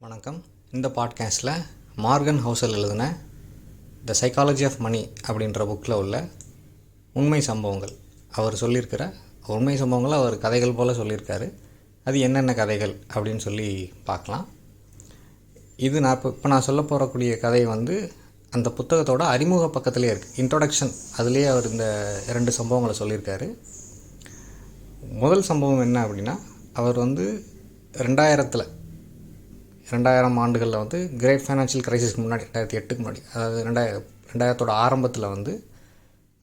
வணக்கம். இந்த பாட்காஸ்ட்டில் மார்கன் ஹவுசல் எழுதின த சைக்காலஜி ஆஃப் மணி அப்படின்ற புக்கில் உள்ள உண்மை சம்பவங்கள், அவர் சொல்லியிருக்கிற உண்மை சம்பவங்களை அவர் கதைகள் போல் சொல்லியிருக்காரு. அது என்னென்ன கதைகள் அப்படின்னு சொல்லி பார்க்கலாம். இது இப்போ நான் சொல்ல போகக்கூடிய கதை அந்த புத்தகத்தோட அறிமுக பக்கத்துலேயே இருக்குது, இன்ட்ரொடக்ஷன். அதுலேயே அவர் இந்த 2 சம்பவங்களை சொல்லியிருக்காரு. முதல் சம்பவம் என்ன அப்படின்னா, அவர் 2000 ஆண்டுகளில் கிரேட் ஃபைனான்ஷியல் கிரைசிஸ்க்கு முன்னாடி, 2008க்கு முன்னாடி, அதாவது 2000 ஆரம்பத்தில்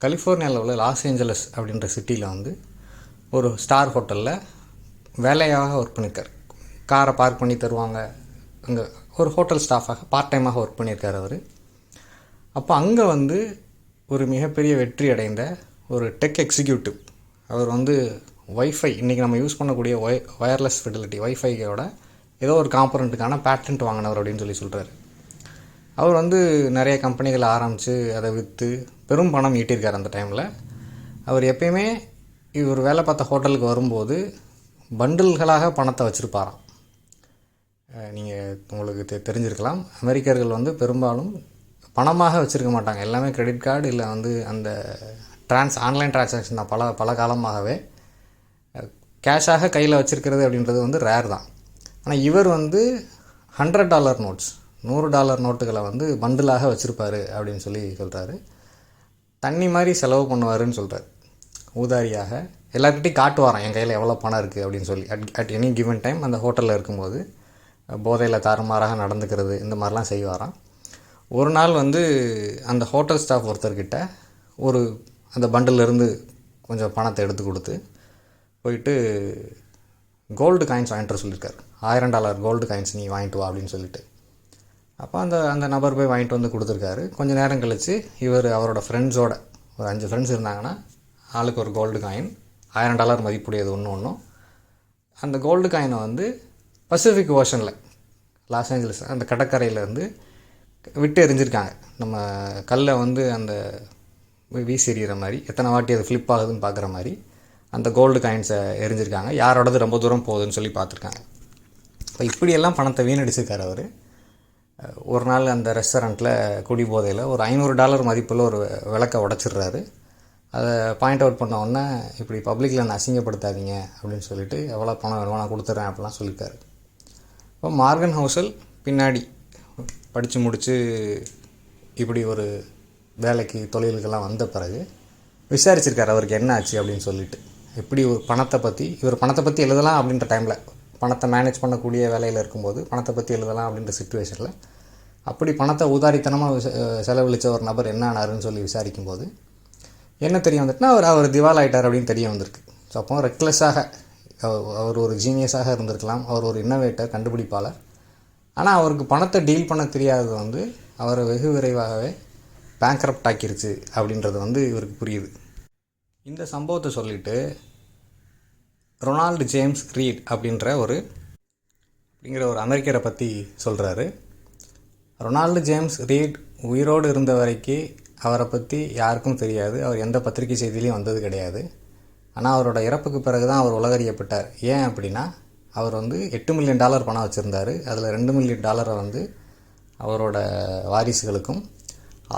கலிஃபோர்னியாவில் உள்ள லாஸ் ஏஞ்சலஸ் அப்படின்ற சிட்டியில் ஒரு ஸ்டார் ஹோட்டலில் வேலையாக ஒர்க் பண்ணியிருக்கார். காரை பார்க் பண்ணி தருவாங்க, அங்கே ஒரு ஹோட்டல் ஸ்டாஃபாக பார்ட் டைமாக ஒர்க் பண்ணியிருக்கார் அவர். அப்போ அங்கே ஒரு மிகப்பெரிய வெற்றி அடைந்த ஒரு டெக் எக்ஸிக்யூட்டிவ். அவர் வைஃபை, இன்றைக்கி நம்ம யூஸ் பண்ணக்கூடிய ஒயர்லெஸ் ஃபெசிலிட்டி வைஃபையோட ஏதோ ஒரு காம்பனண்ட்டுக்கான பேட்டன்ட் வாங்கினவர் அப்படின்னு சொல்கிறார். அவர் நிறைய கம்பெனிகளை ஆரம்பித்து அதை விற்று பெரும் பணம் ஈட்டியிருக்கார். அந்த டைமில் அவர் எப்பயுமே இவர் வேலை பார்த்த ஹோட்டலுக்கு வரும்போது பண்டில்களாக பணத்தை வச்சுருப்பாராம். நீங்கள் உங்களுக்கு தெரிஞ்சிருக்கலாம், அமெரிக்கர்கள் பெரும்பாலும் பணமாக வச்சுருக்க மாட்டாங்க. எல்லாமே கிரெடிட் கார்டு இல்லை அந்த ஆன்லைன் டிரான்சாக்ஷன் தான். பல காலமாகவே கேஷாக கையில் வச்சுருக்கிறது அப்படின்றது ரேர் தான். ஆனால் இவர் $100 நோட்ஸ், $100 நோட்டுகளை பண்டிலாக வச்சுருப்பார் அப்படின்னு சொல்கிறாரு. தண்ணி மாதிரி செலவு பண்ணுவாருன்னு சொல்கிறார். ஊதாரியாக எல்லாருக்கிட்டையும் காட்டுவாராம், என் கையில் எவ்வளோ பணம் இருக்குது அப்படின்னு சொல்லி. அட் எனி கிவன் டைம் அந்த ஹோட்டலில் இருக்கும்போது போதையில் தாறுமாறாக நடந்துக்கிறது, இந்த மாதிரிலாம் செய்வாராம். ஒரு நாள் அந்த ஹோட்டல் ஸ்டாஃப் ஒருத்தர்கிட்ட அந்த பண்டிலிருந்து கொஞ்சம் பணத்தை எடுத்து கொடுத்து போயிட்டு கோல்டு காயின்ஸ் வாங்கிட்டு சொல்லியிருக்காரு. $1000 கோல்டு காயின்ஸ் நீ வாங்கிட்டு வா அப்படின்னு சொல்லிட்டு. அப்போ அந்த நபர் போய் வாங்கிட்டு கொடுத்துருக்காரு. கொஞ்சம் நேரம் கழித்து இவர் அவரோட ஃப்ரெண்ட்ஸோட, ஒரு 5 ஃப்ரெண்ட்ஸ் இருந்தாங்கன்னா ஆளுக்கு ஒரு கோல்டு காயின், $1000 மதிப்புடையது ஒன்றும். அந்த கோல்டு காயினை பசிபிக் ஓஷனில், லாஸ் ஏஞ்சலஸ் அந்த கடற்கரையிலேருந்து விட்டு எறிஞ்சிருக்காங்க. நம்ம கல்லை அந்த வீசி எறிகிற மாதிரி, எத்தனை வாட்டி அது ஃப்ளிப் ஆகுதுன்னு பார்க்குற மாதிரி அந்த கோல்டு காயின்ஸை எரிஞ்சிருக்காங்க. யாரோடது ரொம்ப தூரம் போகுதுன்னு சொல்லி பார்த்துருக்காங்க. இப்போ இப்படியெல்லாம் பணத்தை வீணடிச்சிருக்கார் அவர். ஒரு நாள் அந்த ரெஸ்டாரண்ட்டில் குடி போதையில் ஒரு $500 மதிப்புள்ள ஒரு விளக்கை உடச்சிடுறாரு. அதை பாயிண்ட் அவுட் பண்ண உடனே, இப்படி பப்ளிக்கில் நான் அசிங்கப்படுத்தாதீங்க அப்படின்னு சொல்லிட்டு, எவ்வளோ பணம் வேணுமோ நான் கொடுத்துட்றேன் அப்படிலாம் சொல்லியிருக்காரு. இப்போ மார்கன் ஹவுசல் பின்னாடி படித்து முடித்து இப்படி ஒரு வேலைக்கு தொழிலுக்கெல்லாம் வந்த பிறகு விசாரிச்சிருக்கார் அவருக்கு என்ன ஆச்சு அப்படின்னு சொல்லிட்டு. எப்படி ஒரு இவர் பணத்தை பற்றி எழுதலாம் அப்படின்ற டைமில், பணத்தை மேனேஜ் பண்ணக்கூடிய வேலையில் இருக்கும்போது பணத்தை பற்றி எழுதலாம் அப்படின்ற சிச்சுவேஷனில், அப்படி பணத்தை உதாரித்தனமாக செலவழித்த ஒரு நபர் என்ன ஆனாருன்னு சொல்லி விசாரிக்கும்போது என்ன தெரிய அவர் திவால் ஆகிட்டார் அப்படின்னு தெரிய வந்திருக்கு. ஸோ அப்போ ரெக்லெஸ்ஸாக அவர் ஒரு ஜீனியஸாக இருந்திருக்கலாம், அவர் ஒரு இன்னோவேட்டர், கண்டுபிடிப்பாளர். ஆனால் அவருக்கு பணத்தை டீல் பண்ண தெரியாதது அவரை வெகு விரைவாகவே பேங்க்ரப்ட் ஆக்கிருச்சு அப்படின்றது இவருக்கு புரியுது. இந்த சம்பவத்தை சொல்லிவிட்டு ரொனால்டு ஜேம்ஸ் ரீட் அப்படிங்கிற ஒரு அமெரிக்கரை பற்றி சொல்கிறாரு. ரொனால்டு ஜேம்ஸ் ரீட் உயிரோடு இருந்த வரைக்கும் அவரை பற்றி யாருக்கும் தெரியாது. அவர் எந்த பத்திரிகை செய்தியிலையும் வந்தது கிடையாது. ஆனால் அவரோட இறப்புக்கு பிறகு தான் அவர் உலகறியப்பட்டார். ஏன் அப்படின்னா, அவர் $8 மில்லியன் பணம் வச்சுருந்தார். அதில் $2 மில்லியன் அவரோட வாரிசுகளுக்கும்,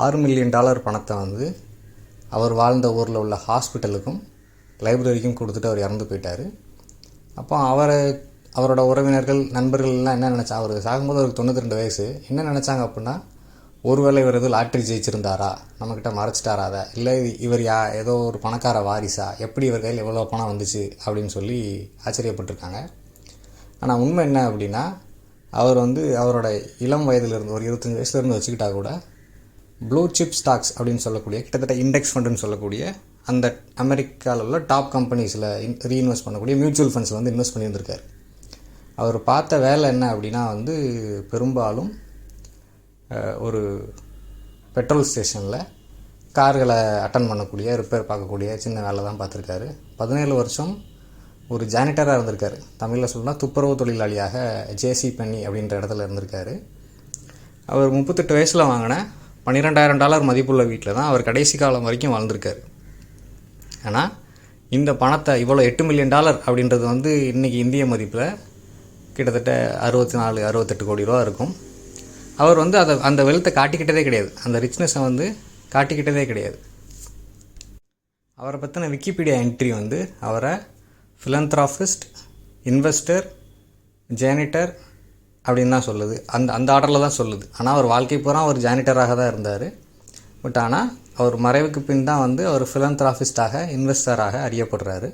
$6 மில்லியன் பணத்தை அவர் வாழ்ந்த ஊரில் உள்ள ஹாஸ்பிட்டலுக்கும் லைப்ரரிக்கும் கொடுத்துட்டு அவர் இறந்து போயிட்டார். அப்போ அவரோட உறவினர்கள், நண்பர்கள்லாம் என்ன நினச்சா, அவர் சாகும்போது அவருக்கு 92 வயசு, என்ன நினச்சாங்க அப்படின்னா, ஒருவேளை இவர் லாட்ரி ஜெயிச்சிருந்தாரா, நம்மக்கிட்ட மறைச்சிட்டாரா, இல்லை இவர் ஏதோ ஒரு பணக்கார வாரிசா, எப்படி இவர் கையில் எவ்வளோ பணம் வந்துச்சு அப்படின்னு சொல்லி ஆச்சரியப்பட்டிருக்காங்க. ஆனால் உண்மை என்ன அப்படின்னா, அவர் அவரோட இளம் வயதிலிருந்து ஒரு 25 வயசுலேருந்து வச்சுக்கிட்டா கூட ப்ளூ சிப் ஸ்டாக்ஸ் அப்படின்னு சொல்லக்கூடிய, கிட்டத்தட்ட இண்டெக்ஸ் ஃபண்டுன்னு சொல்லக்கூடிய அந்த அமெரிக்காவில் உள்ள டாப் கம்பெனிஸில் ரீஇன்வெஸ்ட் பண்ணக்கூடிய மியூச்சுவல் ஃபண்ட்ஸில் இன்வெஸ்ட் பண்ணியிருந்திருக்கார். அவர் பார்த்த வேலை என்ன அப்படின்னா, பெரும்பாலும் ஒரு பெட்ரோல் ஸ்டேஷனில் கார்களை அட்டன் பண்ணக்கூடிய, ரிப்பேர் பார்க்கக்கூடிய சின்ன வேலை தான் பார்த்துருக்காரு. 17 வருஷம் ஒரு ஜானிட்டராக இருந்திருக்காரு. தமிழில் சொல்லணும்னா துப்புரவு தொழிலாளியாக ஜேசி பென்னி அப்படின்ற இடத்துல இருந்திருக்காரு. அவர் 38 வயசில் வாங்கின $12,000 மதிப்புள்ள வீட்டில் தான் அவர் கடைசி காலம் வரைக்கும் வாழ்ந்திருக்காரு. ஆனால் இந்த பணத்தை, இவ்வளோ $8 மில்லியன் அப்படின்றது இன்றைக்கி இந்திய மதிப்பில் கிட்டத்தட்ட 64-68 கோடி ரூபா இருக்கும். அவர் வந்து அந்த வெல்த்தை காட்டிக்கிட்டதே கிடையாது, அந்த ரிச்னஸை வந்து காட்டிக்கிட்டதே கிடையாது. அவரை பற்றின விக்கிபீடியா என்ட்ரி வந்து அவரை ஃபிலந்த்ராபிஸ்ட், இன்வெஸ்டர், ஜேனிட்டர் அப்படின்னு தான் சொல்லுது. அந்த ஆர்டரில் தான் சொல்லுது. ஆனால் அவர் வாழ்க்கை பூரா அவர் ஜானிட்டராக தான் இருந்தார். பட் ஆனால் அவர் மறைவுக்கு பின் தான் வந்து அவர் ஃபிலந்த்ராபிஸ்டாக, இன்வெஸ்டராக அறியப்படுறாரு.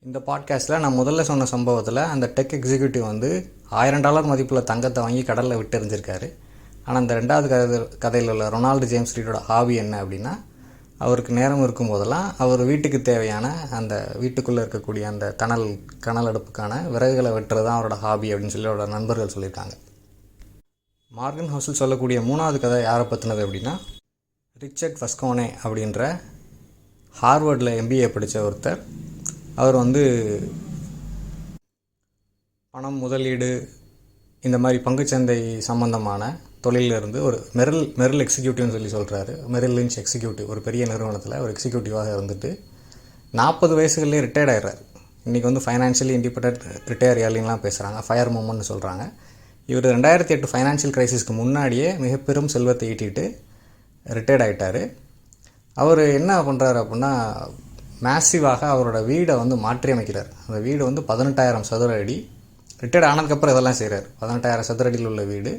இந்த பாட்காஸ்ட்டில் நான் முதல்ல சொன்ன சம்பவத்தில் அந்த டெக் எக்ஸிக்யூட்டிவ் வந்து $1000 மதிப்பில் தங்கத்தை வாங்கி கடலில் விட்டு எறிஞ்சிருக்காரு. ஆனால் அந்த ரெண்டாவது கதையில் உள்ள ரொனால்டு ஜேம்ஸ் ரீடோட ஹாபி என்ன அப்படின்னா, அவருக்கு நேரம் இருக்கும் போதெல்லாம் அவர் வீட்டுக்கு தேவையான அந்த வீட்டுக்குள்ளே இருக்கக்கூடிய அந்த கனல் அடுப்புக்கான விறகுகளை வெட்டுறது தான் அவரோட ஹாபி அப்படின்னு சொல்லி அவரோட நண்பர்கள் சொல்லியிருக்காங்க. மார்கன் ஹவுசல் சொல்லக்கூடிய 3வது கதை யாரை பற்றினது அப்படின்னா, ரிச்சர்ட் ஃபஸ்கோனே அப்படின்ற ஹார்வர்டில் MBA படித்த ஒருத்தர். அவர் வந்து பணம், முதலீடு, இந்த மாதிரி பங்குச்சந்தை சம்பந்தமான தொழிலிருந்து ஒரு மெரில் எக்ஸிக்யூட்டிவ்னு சொல்லி சொல்கிறாரு. மெரில் லிஞ்ச் எக்ஸிக்யூட்டிவ், ஒரு பெரிய நிறுவனத்தில் ஒரு எக்ஸிக்யூட்டிவாக இருந்துட்டு 40 வயசுலேயே ரிட்டையர்ட் ஆகிடுறாரு. இன்றைக்கி வந்து ஃபைனான்ஷியலி இண்டிபெண்டன்ட் ரிட்டையர் ஏர்லின்லாம் பேசுகிறாங்க, ஃபயர் மூமெண்ட்னு சொல்கிறாங்க. இவர் 2008 ஃபைனான்ஷியல் கிரைசிஸ்க்கு முன்னாடியே மிக பெரும் செல்வத்தை ஈட்டிட்டு ரிட்டையர்ட் ஆகிட்டார். அவர் என்ன பண்ணுறாரு அப்படின்னா, மேசிவாக அவரோட வீடை வந்து மாற்றி அமைக்கிறார். அந்த வீடு வந்து 18,000 சதுர அடி. ரிட்டையர்ட் ஆனதுக்கப்புறம் இதெல்லாம் செய்கிறார். 18,000 சதுர அடியில் உள்ள வீடு.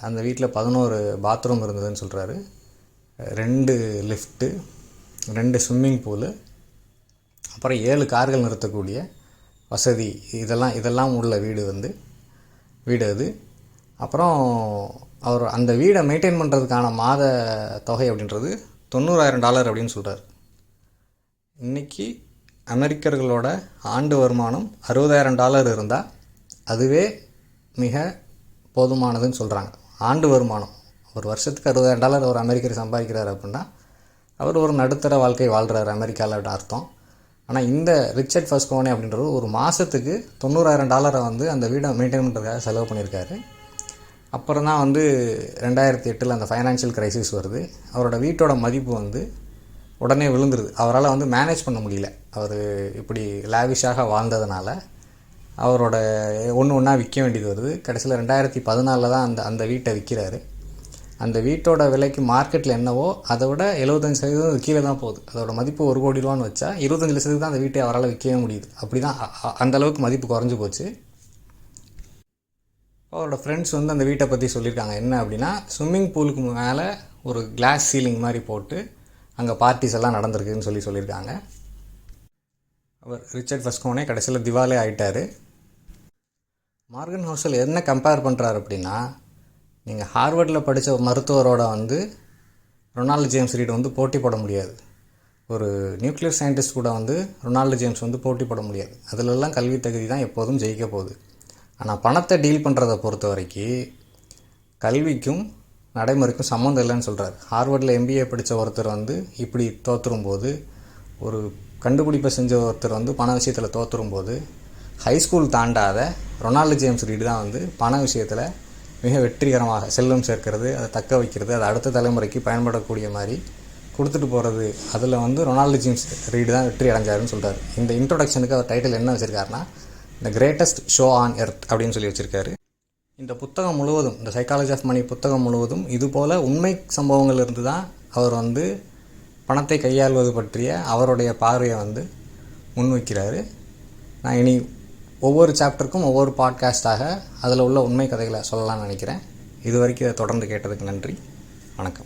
அந்த வீட்டில் 11 பாத்ரூம் இருந்ததுன்னு சொல்கிறாரு, 2 லிஃப்ட்டு, 2 ஸ்விம்மிங் பூலு, அப்புறம் 7 கார்கள் நிறுத்தக்கூடிய வசதி, இதெல்லாம் உள்ள வீடு அது. அப்புறம் அவர் அந்த வீடை மெயின்டைன் பண்ணுறதுக்கான மாத தொகை அப்படின்றது $90,000 அப்படின்னு சொல்கிறார். இன்றைக்கி அமெரிக்கர்களோட ஆண்டு வருமானம் $60,000 இருந்தால் அதுவே மிக போதுமானதுன்னு சொல்கிறாங்க. ஆண்டு வருமானம் ஒரு வருஷத்துக்கு $60,000 ஒரு அமெரிக்கர் சம்பாதிக்கிறார் அப்படின்னா அவர் ஒரு நடுத்தர வாழ்க்கை வாழ்கிறார் அமெரிக்காவில் அப்படின்னு அர்த்தம். ஆனால் இந்த ரிச்சர்ட் ஃபஸ்கோனே அப்படின்றது ஒரு மாதத்துக்கு $90,000 வந்து அந்த வீடை மெயின்டைன் பண்ணுறதுக்காக செலவு பண்ணியிருக்காரு. அப்புறம் தான் வந்து 2008 அந்த ஃபைனான்ஷியல் கிரைசிஸ் வருது. அவரோட வீட்டோட மதிப்பு வந்து உடனே விழுந்துருது. அவரால் வந்து மேனேஜ் பண்ண முடியல. அவர் இப்படி லாவிஷாக வாழ்ந்ததுனால அவரோட ஒன்றா விற்க வேண்டியது வருது. கடைசியில் 2014 தான் அந்த வீட்டை விற்கிறாரு. அந்த வீட்டோட விலைக்கு மார்க்கெட்டில் என்னவோ அதை விட 75% கீழே தான் போகுது. அதோட மதிப்பு $1 கோடி வச்சா 25% தான் அந்த வீட்டை அவரால் விற்கவே முடியுது. அப்படி தான் அந்தளவுக்கு மதிப்பு குறைஞ்சி போச்சு. அவரோட ஃப்ரெண்ட்ஸ் வந்து அந்த வீட்டை பற்றி சொல்லியிருக்காங்க. என்ன அப்படின்னா, ஸ்விம்மிங் பூலுக்கு மேலே ஒரு கிளாஸ் சீலிங் மாதிரி போட்டு அங்கே பார்ட்டிஸ் எல்லாம் நடந்திருக்குன்னு சொல்லியிருக்காங்க. அவர் ரிச்சர்ட் ஃபஸ்கோனே கடைசியில் திவாலே ஆகிட்டார். மார்கன் ஹவுசல் என்ன கம்பேர் பண்ணுறாரு அப்படின்னா, நீங்கள் ஹார்வர்டில் படித்த மருத்துவரோட வந்து ரொனால்டு ஜேம்ஸ் ரீடு வந்து போட்டி போட முடியாது. ஒரு நியூக்ளியர் சயின்டிஸ்ட் கூட வந்து ரொனால்டு ஜேம்ஸ் வந்து போட்டி போட முடியாது. அதிலெல்லாம் கல்வி தகுதி தான் எப்போதும் ஜெயிக்க போகுது. ஆனால் பணத்தை டீல் பண்ணுறதை பொறுத்த வரைக்கும் கல்விக்கும் நடைமுறைக்கும் சம்மந்தம் இல்லைன்னு சொல்கிறார். ஹார்வர்டில் MBA படித்த ஒருத்தர் வந்து இப்படி தோற்றுரும்போது, ஒரு கண்டுபிடிப்பை செஞ்ச ஒருத்தர் வந்து பண விஷயத்தில் தோற்றுரும்போது, ஹைஸ்கூல் தாண்டாத ரொனால்டு ஜேம்ஸ் ரீடு தான் வந்து பண விஷயத்தில் மிக வெற்றிகரமாக செல்வம் சேர்க்கிறது, அதை தக்க வைக்கிறது, அதை அடுத்த தலைமுறைக்கு பயன்படக்கூடிய மாதிரி கொடுத்துட்டு போகிறது. அதில் வந்து ரொனால்டு ஜேம்ஸ் ரீடு தான் வெற்றி அடைஞ்சாருன்னு சொல்கிறார். இந்த இன்ட்ரொடக்ஷனுக்கு அவர் டைட்டில் என்ன வச்சுருக்காருன்னா, the greatest show on earth அப்படின்னு சொல்லி வச்சுருக்காரு. இந்த புத்தகம் முழுவதும், இந்த சைக்காலஜி ஆஃப் மணி புத்தகம் முழுவதும் இதுபோல் உண்மை சம்பவங்கள் இருந்து தான் அவர் வந்து பணத்தை கையாள்வது பற்றிய அவருடைய பார்வையை வந்து முன்வைக்கிறாரு. நான் இனி ஒவ்வொரு சாப்டருக்கும் ஒவ்வொரு பாட்காஸ்டாக அதில் உள்ள உண்மை கதைகளை சொல்லலாம்னு நினைக்கிறேன். இது வரைக்கும் இதை தொடர்ந்து கேட்டதுக்கு நன்றி. வணக்கம்.